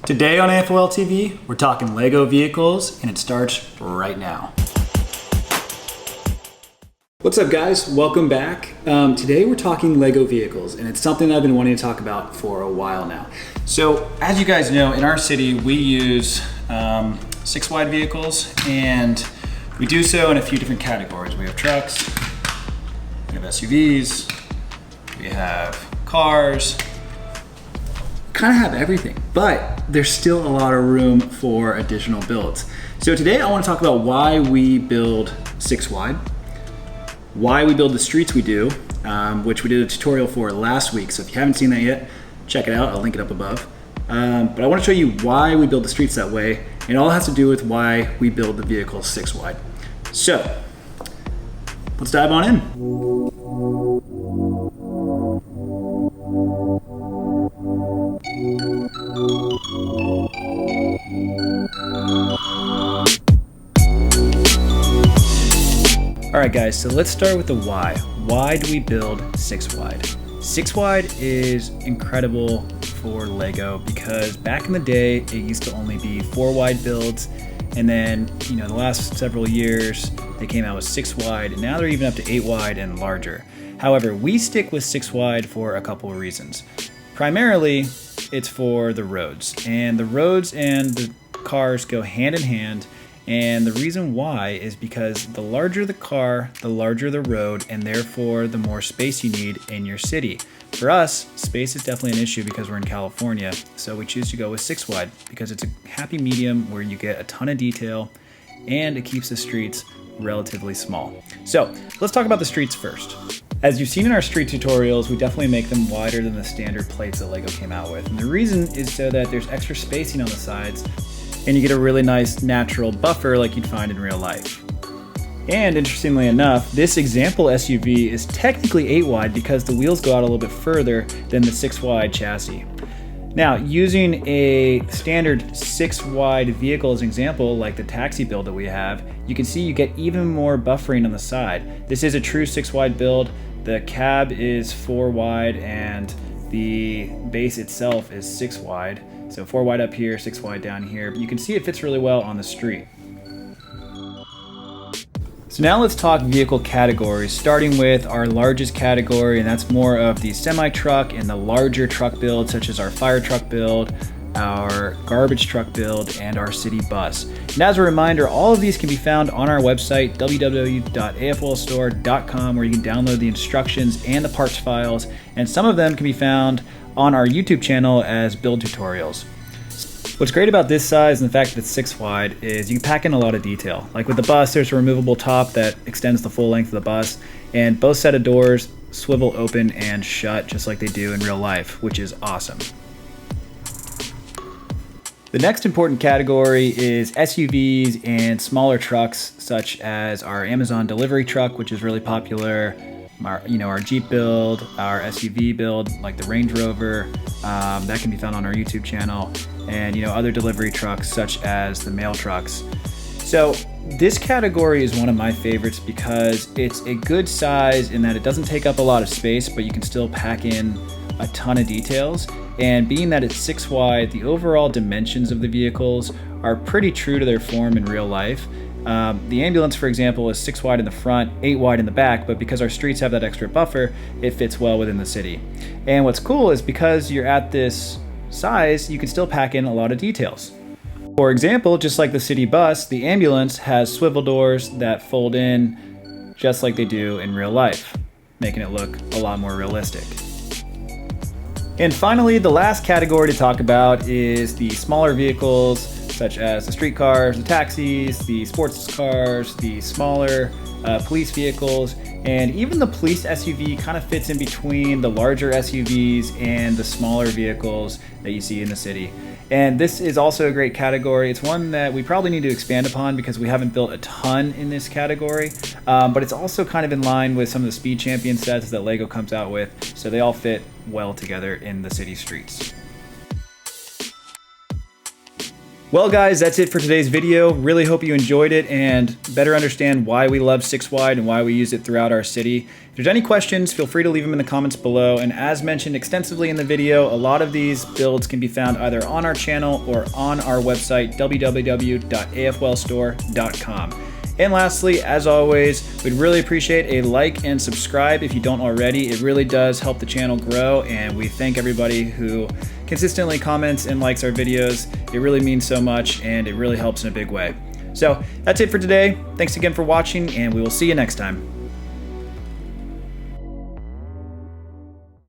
Today on AFOL TV, we're talking Lego vehicles, and it starts right now. What's up, guys? Welcome back. Today we're talking Lego vehicles, and it's something I've been wanting to talk about for a while now. So, as you guys know, in our city, we use 6-wide vehicles, and we do so in a few different categories. We have trucks, we have SUVs, we have cars, kind of have everything, but there's still a lot of room for additional builds. So today I want to talk about why we build 6-wide, why we build the streets we do, which we did a tutorial for last week. So if you haven't seen that yet, check it out. I'll link it up above. But I want to show you why we build the streets that way. And it all has to do with why we build the vehicle 6-wide. So let's dive on in. All right, guys, so let's start with the why. Why do we build 6-wide? 6-wide is incredible for Lego because back in the day, it used to only be 4-wide builds. And then, the last several years, they came out with 6-wide, and now they're even up to 8-wide and larger. However, we stick with 6-wide for a couple of reasons. Primarily, it's for the roads. And the roads and the cars go hand in hand. And the reason why is because the larger the car, the larger the road, and therefore the more space you need in your city. For us, space is definitely an issue because we're in California, so we choose to go with 6-wide because it's a happy medium where you get a ton of detail and it keeps the streets relatively small. So let's talk about the streets first. As you've seen in our street tutorials, we definitely make them wider than the standard plates that Lego came out with. And the reason is so that there's extra spacing on the sides and you get a really nice natural buffer like you'd find in real life. And interestingly enough, this example SUV is technically 8-wide because the wheels go out a little bit further than the 6-wide chassis. Now, using a standard 6-wide vehicle as an example, like the taxi build that we have, you can see you get even more buffering on the side. This is a true 6-wide build. The cab is 4-wide and the base itself is 6-wide. So 4-wide up here, 6-wide down here. But you can see it fits really well on the street. So now let's talk vehicle categories, starting with our largest category, and that's more of the semi-truck and the larger truck build, such as our fire truck build, our garbage truck build, and our city bus. And as a reminder, all of these can be found on our website, www.afolstore.com, where you can download the instructions and the parts files, and some of them can be found on our YouTube channel as build tutorials. What's great about this size and the fact that it's 6-wide is you can pack in a lot of detail. Like with the bus, there's a removable top that extends the full length of the bus, and both set of doors swivel open and shut just like they do in real life, which is awesome. The next important category is SUVs and smaller trucks, such as our Amazon delivery truck, which is really popular, our Jeep build, our SUV build, like the Range Rover, that can be found on our YouTube channel, and other delivery trucks such as the mail trucks. So this category is one of my favorites because it's a good size in that it doesn't take up a lot of space, but you can still pack in a ton of details. And being that it's 6-wide, the overall dimensions of the vehicles are pretty true to their form in real life. The ambulance, for example, is 6-wide in the front, 8-wide in the back, but because our streets have that extra buffer, it fits well within the city. And what's cool is because you're at this size, you can still pack in a lot of details. For example, just like the city bus, the ambulance has swivel doors that fold in just like they do in real life, making it look a lot more realistic. And finally, the last category to talk about is the smaller vehicles, such as the street cars, the taxis, the sports cars, the smaller police vehicles, and even the police SUV kind of fits in between the larger SUVs and the smaller vehicles that you see in the city. And this is also a great category. It's one that we probably need to expand upon because we haven't built a ton in this category, but it's also kind of in line with some of the Speed Champion sets that Lego comes out with, so they all fit well together in the city streets. Well guys, that's it for today's video. Really hope you enjoyed it and better understand why we love 6-wide and why we use it throughout our city. If there's any questions, feel free to leave them in the comments below. And as mentioned extensively in the video, a lot of these builds can be found either on our channel or on our website, www.afolstore.com. And lastly, as always, we'd really appreciate a like and subscribe if you don't already. It really does help the channel grow, and we thank everybody who consistently comments and likes our videos. It really means so much, and it really helps in a big way. So that's it for today. Thanks again for watching, and we will see you next time.